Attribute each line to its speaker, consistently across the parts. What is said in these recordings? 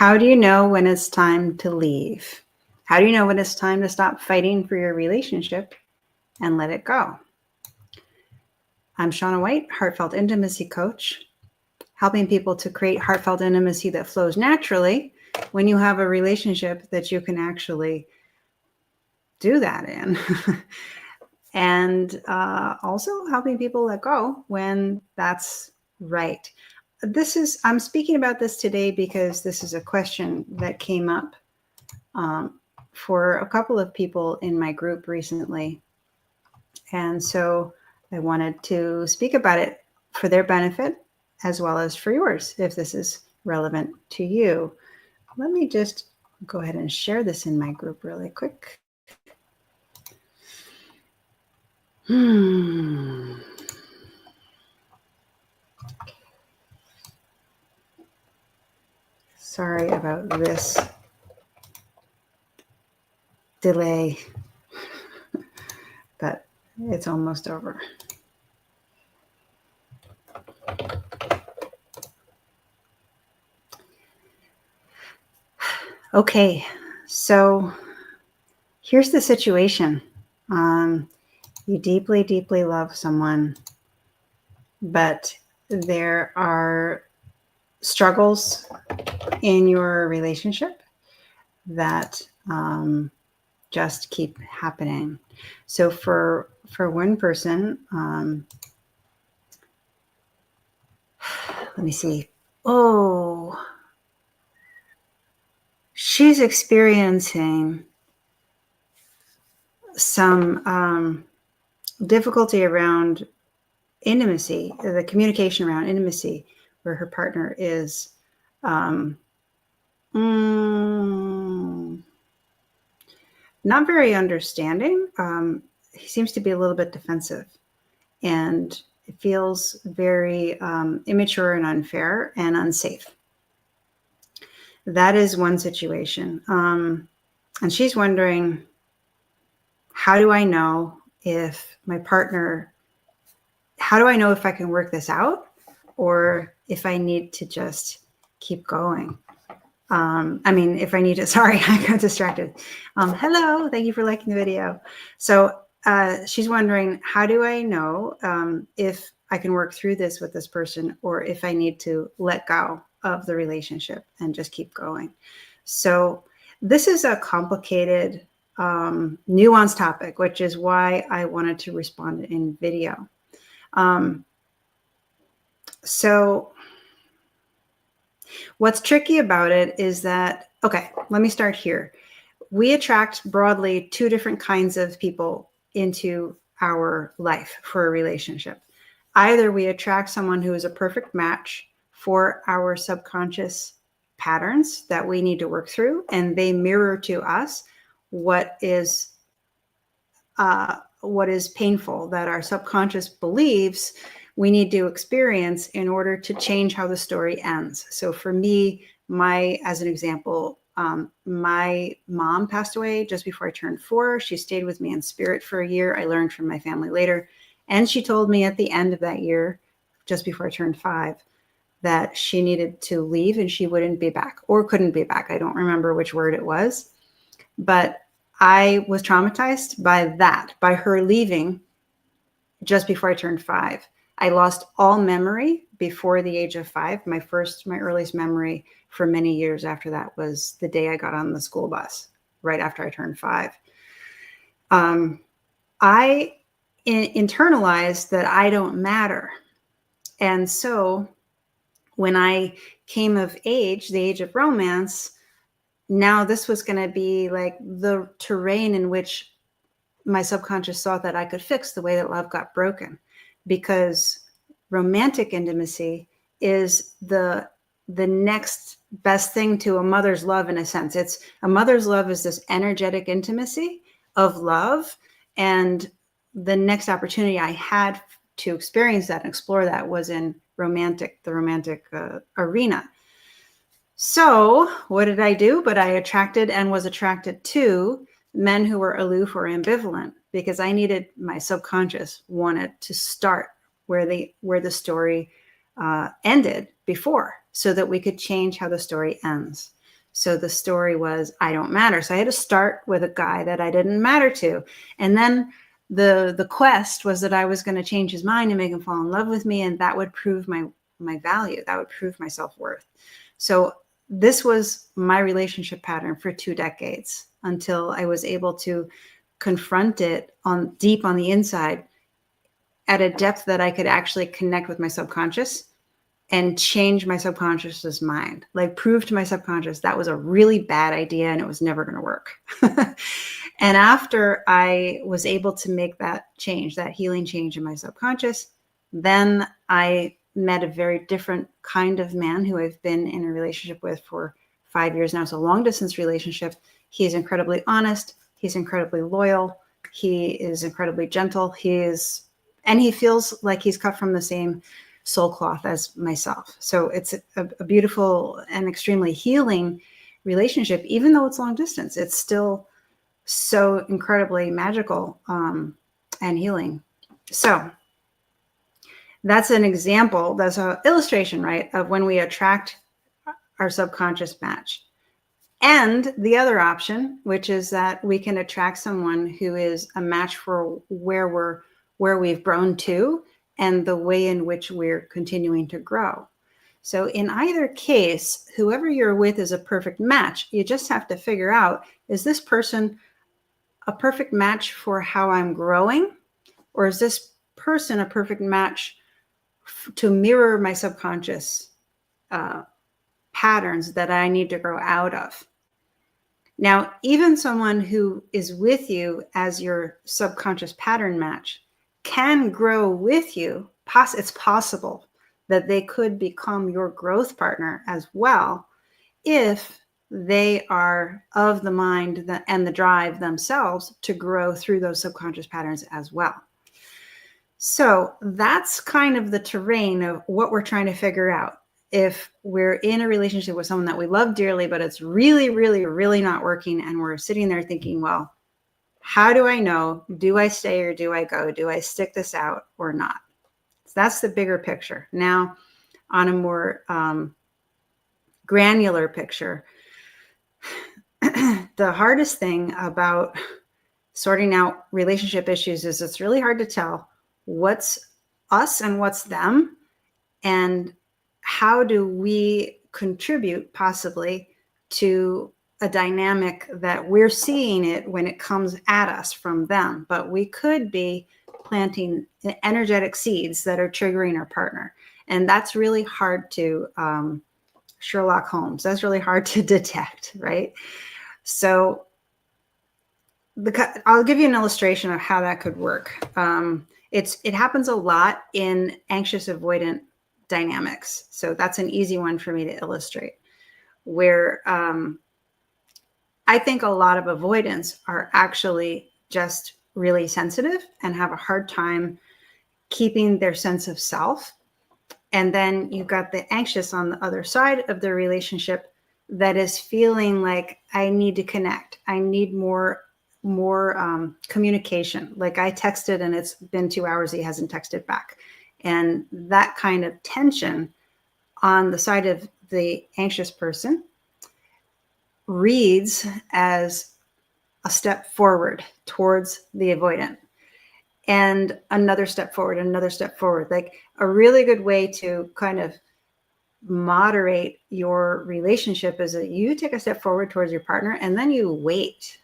Speaker 1: How do you know when it's time to leave? How do you know when it's time to stop fighting for your relationship and let it go? I'm Shauna White, Heartfelt Intimacy Coach, helping people to create heartfelt intimacy that flows naturally when you have a relationship that you can actually do that in. And also helping people let go when that's right. I'm speaking about this today because this is a question that came up for a couple of people in my group recently. And so I wanted to speak about it for their benefit as well as for yours, if this is relevant to you. Let me just go ahead and share this in my group really quick. Sorry about this delay, but it's almost over. Okay, so here's the situation. You deeply, deeply love someone, but there are struggles in your relationship that just keep happening. So for one person, let me see. Oh, she's experiencing some difficulty around intimacy, the communication around intimacy, where her partner is not very understanding. He seems to be a little bit defensive, and it feels very immature and unfair and unsafe. That is one situation. And she's wondering, how do I know if my partner, how do I know if I can work this out or if I need to just keep going? If I need to, sorry, I got distracted. Hello, thank you for liking the video. So she's wondering, how do I know if I can work through this with this person or if I need to let go of the relationship and just keep going? So this is a complicated, nuanced topic, which is why I wanted to respond in video. So what's tricky about it is that, okay, let me start here. We attract broadly two different kinds of people into our life for a relationship. Either we attract someone who is a perfect match for our subconscious patterns that we need to work through, and they mirror to us what is painful, that our subconscious believes we need to experience in order to change how the story ends. So for me, as an example, my mom passed away just before I turned 4. She stayed with me in spirit for a year. I learned from my family later. And she told me at the end of that year, just before I turned 5, that she needed to leave and she wouldn't be back or couldn't be back. I don't remember which word it was, but I was traumatized by her leaving just before I turned 5. I lost all memory before the age of 5. My earliest memory for many years after that was the day I got on the school bus, right after I turned 5. I internalized that I don't matter. And so when I came of age, the age of romance, now this was going to be like the terrain in which my subconscious thought that I could fix the way that love got broken, because romantic intimacy is the next best thing to a mother's love. In a sense, it's a mother's love is this energetic intimacy of love. And the next opportunity I had to experience that and explore that was in the romantic arena. So what did I do? But I attracted and was attracted to men who were aloof or ambivalent, because I needed, my subconscious wanted to start where the story ended before, so that we could change how the story ends. So the story was, I don't matter. So I had to start with a guy that I didn't matter to. And then the quest was that I was going to change his mind and make him fall in love with me. And that would prove my value. That would prove my self-worth. So this was my relationship pattern for 2 decades until I was able to confront it on deep on the inside at a depth that I could actually connect with my subconscious and change my subconscious's mind, like prove to my subconscious that was a really bad idea and it was never going to work. And after I was able to make that change, that healing change in my subconscious, then I met a very different kind of man who I've been in a relationship with for 5 years now. It's a long distance relationship. He's incredibly honest. He's incredibly loyal. He is incredibly gentle. And he feels like he's cut from the same soul cloth as myself. So it's a beautiful and extremely healing relationship. Even though it's long distance, it's still so incredibly magical and healing. So that's an example. That's an illustration, right, of when we attract our subconscious match. And the other option, which is that we can attract someone who is a match for where we've grown to and the way in which we're continuing to grow. So in either case, whoever you're with is a perfect match. You just have to figure out, is this person a perfect match for how I'm growing? Or is this person a perfect match to mirror my subconscious patterns that I need to grow out of? Now, even someone who is with you as your subconscious pattern match can grow with you. It's possible that they could become your growth partner as well if they are of the mind and the drive themselves to grow through those subconscious patterns as well. So that's kind of the terrain of what we're trying to figure out. If we're in a relationship with someone that we love dearly, but it's really, really, really not working, and we're sitting there thinking, well, how do I know? Do I stay or do I go? Do I stick this out or not? So that's the bigger picture. Now, on a more granular picture, the hardest thing about sorting out relationship issues is it's really hard to tell what's us and what's them, and how do we contribute possibly to a dynamic that we're seeing it when it comes at us from them. But we could be planting energetic seeds that are triggering our partner. And that's really hard to Sherlock Holmes. That's really hard to detect, right? So I'll give you an illustration of how that could work. It happens a lot in anxious avoidant dynamics. So that's an easy one for me to illustrate, where I think a lot of avoidants are actually just really sensitive and have a hard time keeping their sense of self. And then you've got the anxious on the other side of the relationship that is feeling like, I need to connect. I need more communication. Like, I texted and it's been 2 hours, he hasn't texted back. And that kind of tension on the side of the anxious person reads as a step forward towards the avoidant, and another step forward. Like, a really good way to kind of moderate your relationship is that you take a step forward towards your partner, and then you wait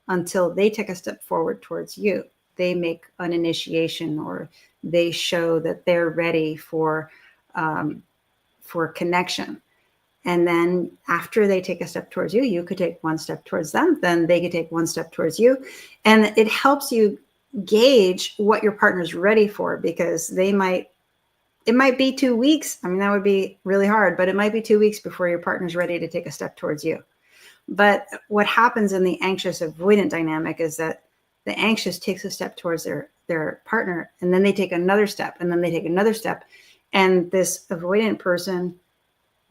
Speaker 1: until they take a step forward towards you. They make an initiation, or they show that they're ready for connection. And then after they take a step towards you, you could take one step towards them, then they could take one step towards you. And it helps you gauge what your partner's ready for, because it might be 2 weeks. I mean, that would be really hard, but it might be 2 weeks before your partner's ready to take a step towards you. But what happens in the anxious avoidant dynamic is that the anxious takes a step towards their partner, and then they take another step, and then they take another step. And this avoidant person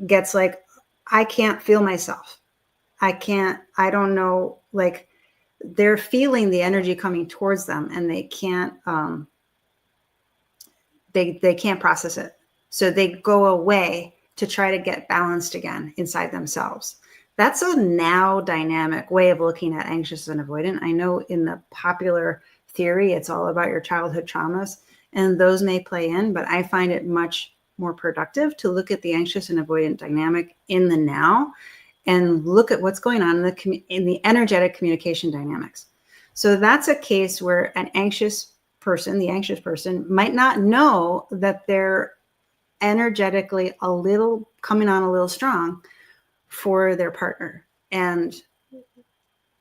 Speaker 1: gets like, I can't feel myself. I don't know, like, they're feeling the energy coming towards them, and they can't, they can't process it. So they go away to try to get balanced again inside themselves. That's a now dynamic way of looking at anxious and avoidant. I know in the popular theory, it's all about your childhood traumas, and those may play in, but I find it much more productive to look at the anxious and avoidant dynamic in the now and look at what's going on in the energetic communication dynamics. So that's a case where an anxious person, the anxious person, might not know that they're energetically coming on a little strong for their partner. And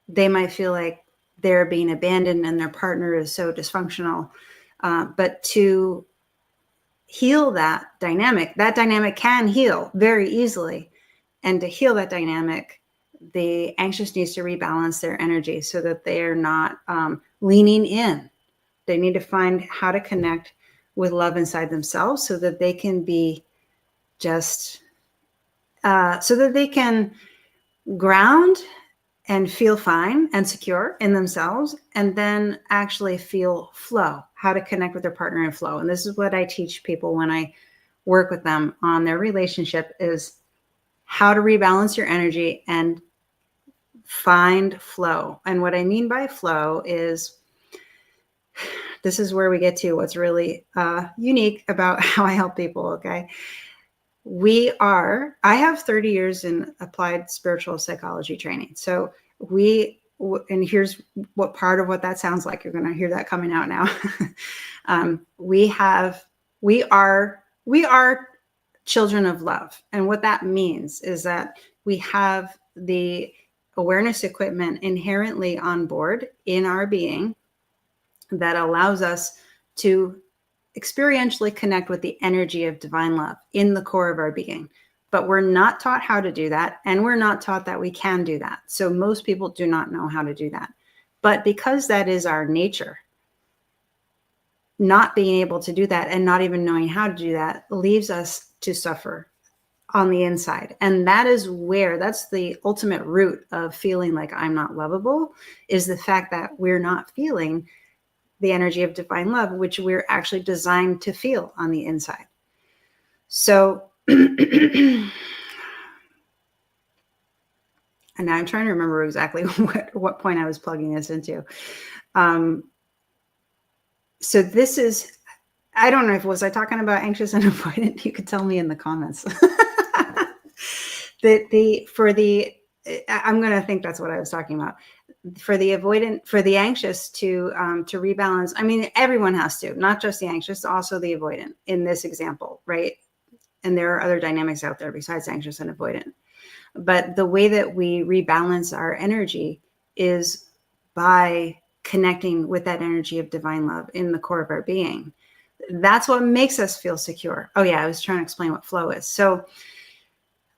Speaker 1: they might feel like they're being abandoned and their partner is so dysfunctional. But to heal that dynamic can heal very easily. And to heal that dynamic, the anxious needs to rebalance their energy so that they are not leaning in. They need to find how to connect with love inside themselves so that they can be just, so that they can ground and feel fine and secure in themselves, and then actually feel flow, how to connect with their partner in flow. And this is what I teach people when I work with them on their relationship, is how to rebalance your energy and find flow. And what I mean by flow is, this is where we get to what's really unique about how I help people, okay? I have 30 years in applied spiritual psychology training. So and here's what part of what that sounds like. You're going to hear that coming out now. We are children of love. And what that means is that we have the awareness equipment inherently on board in our being that allows us to experientially connect with the energy of divine love in the core of our being. But we're not taught how to do that, and we're not taught that we can do that. So most people do not know how to do that. But because that is our nature, not being able to do that and not even knowing how to do that leaves us to suffer on the inside. And that's the ultimate root of feeling like I'm not lovable, is the fact that we're not feeling the energy of divine love, which we're actually designed to feel on the inside. So, and now I'm trying to remember exactly what point I was plugging this into. So this is, I don't know if was I talking about anxious and avoidant? You could tell me in the comments. I'm going to think that's what I was talking about. For the anxious to rebalance. I mean, everyone has to, not just the anxious, also the avoidant in this example, right? And there are other dynamics out there besides anxious and avoidant. But the way that we rebalance our energy is by connecting with that energy of divine love in the core of our being. That's what makes us feel secure. Oh yeah, I was trying to explain what flow is. So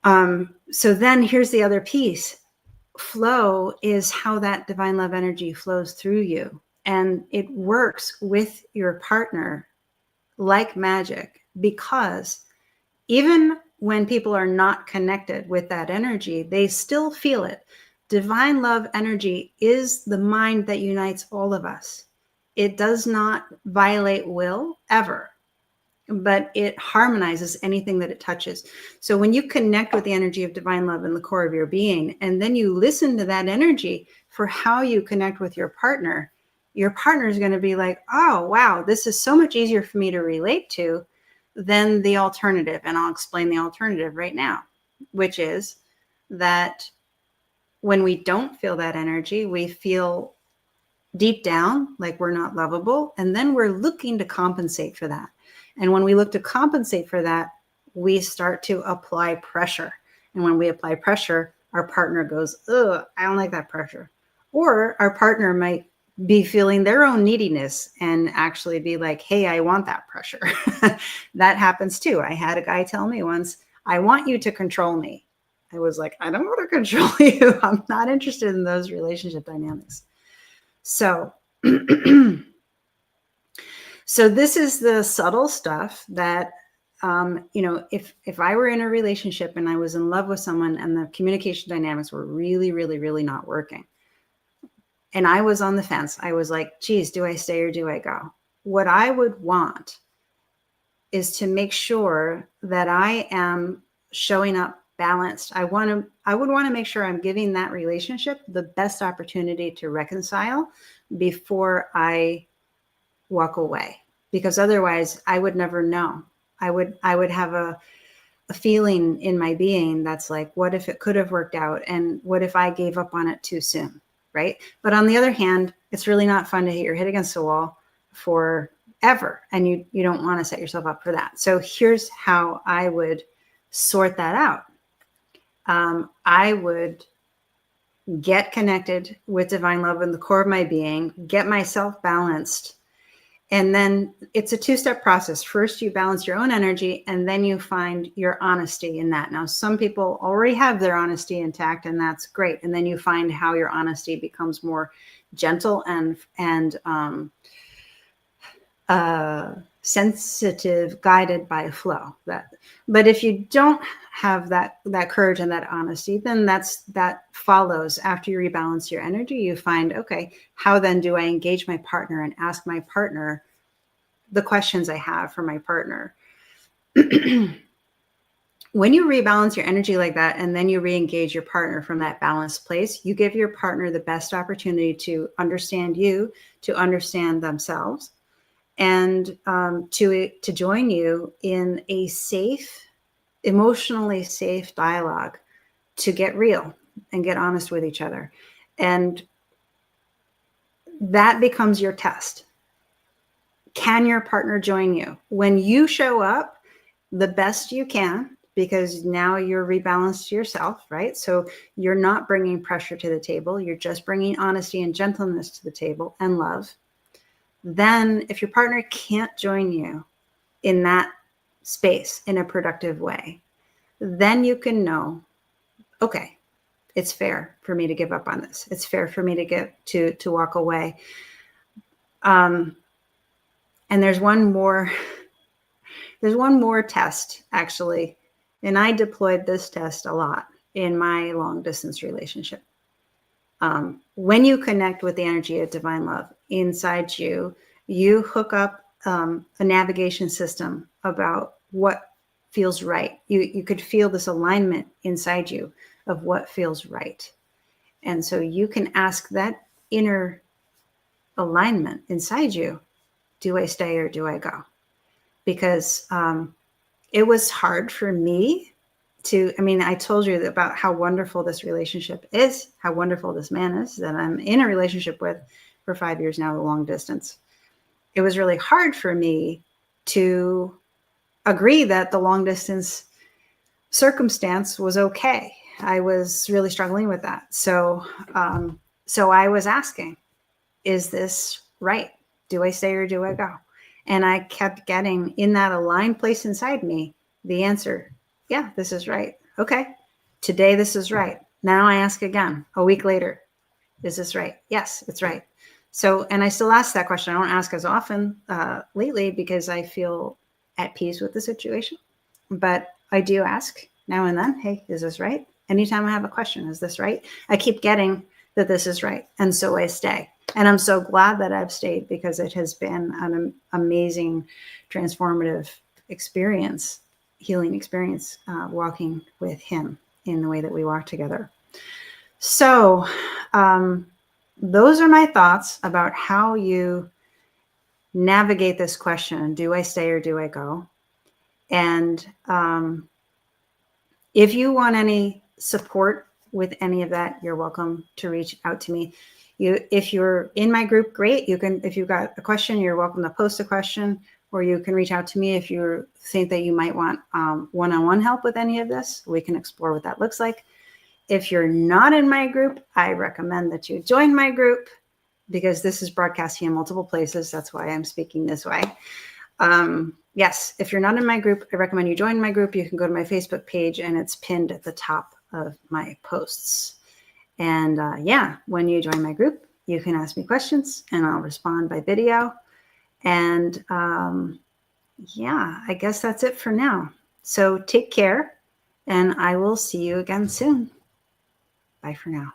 Speaker 1: then here's the other piece. Flow is how that divine love energy flows through you, and it works with your partner like magic, because even when people are not connected with that energy, they still feel it. Divine love energy is the mind that unites all of us. It does not violate will ever, but it harmonizes anything that it touches. So when you connect with the energy of divine love in the core of your being, and then you listen to that energy for how you connect with your partner is going to be like, oh, wow, this is so much easier for me to relate to than the alternative. And I'll explain the alternative right now, which is that when we don't feel that energy, we feel deep down like we're not lovable. And then we're looking to compensate for that. And when we look to compensate for that, we start to apply pressure. And when we apply pressure, our partner goes, ugh, I don't like that pressure. Or our partner might be feeling their own neediness and actually be like, hey, I want that pressure. That happens too. I had a guy tell me once, I want you to control me. I was like, I don't want to control you. I'm not interested in those relationship dynamics. So, so this is the subtle stuff that, if I were in a relationship and I was in love with someone and the communication dynamics were really, really, really not working, and I was on the fence, I was like, geez, do I stay or do I go? What I would want is to make sure that I am showing up balanced. I would want to make sure I'm giving that relationship the best opportunity to reconcile before I walk away, because otherwise I would never know. I would have a feeling in my being that's like, what if it could have worked out? And what if I gave up on it too soon? Right. But on the other hand, it's really not fun to hit your head against the wall forever. And you don't want to set yourself up for that. So here's how I would sort that out. I would get connected with divine love in the core of my being, get myself balanced. And then it's a two-step process. First, you balance your own energy, and then you find your honesty in that. Now, some people already have their honesty intact, and that's great. And then you find how your honesty becomes more gentle and sensitive, guided by flow. But if you don't have that courage and that honesty, then that follows after you rebalance your energy. You find, okay, how then do I engage my partner and ask my partner the questions I have for my partner? When you rebalance your energy like that, and then you re-engage your partner from that balanced place, you give your partner the best opportunity to understand you, to understand themselves, and to join you in a safe, emotionally safe dialogue to get real and get honest with each other. And that becomes your test. Can your partner join you? When you show up the best you can, because now you're rebalanced yourself, right? So you're not bringing pressure to the table. You're just bringing honesty and gentleness to the table and love. Then if your partner can't join you in that space in a productive way, then you can know, okay, it's fair for me to give up on this. It's fair for me to walk away. And there's one more test, actually. And I deployed this test a lot in my long distance relationship. When you connect with the energy of divine love inside you, you hook up a navigation system about what feels right. You could feel this alignment inside you of what feels right. And so you can ask that inner alignment inside you, do I stay or do I go? Because it was hard for me I told you about how wonderful this relationship is, how wonderful this man is that I'm in a relationship with for 5 years now, long distance. It was really hard for me to agree that the long distance circumstance was okay. I was really struggling with that. So I was asking, is this right? Do I stay or do I go? And I kept getting in that aligned place inside me the answer, yeah, this is right. Okay, today this is right. Now I ask again, a week later, is this right? Yes, it's right. So, and I still ask that question. I don't ask as often lately because I feel at peace with the situation. But I do ask now and then, hey, is this right? Anytime I have a question, is this right? I keep getting that this is right. And so I stay. And I'm so glad that I've stayed, because it has been an amazing, transformative experience, healing experience, walking with him in the way that we walk together. So those are my thoughts about how you navigate this question, do I stay or do I go? And if you want any support with any of that, you're welcome to reach out to me. If you're in my group, great. You can, if you've got a question, you're welcome to post a question, or you can reach out to me if you think that you might want one-on-one help with any of this. We can explore what that looks like. If you're not in my group, I recommend that you join my group, because this is broadcasting in multiple places. That's why I'm speaking this way. Yes, if you're not in my group, I recommend you join my group. You can go to my Facebook page, and it's pinned at the top of my posts. And yeah, when you join my group, you can ask me questions and I'll respond by video. And yeah, I guess that's it for now. So take care, and I will see you again soon. Bye for now.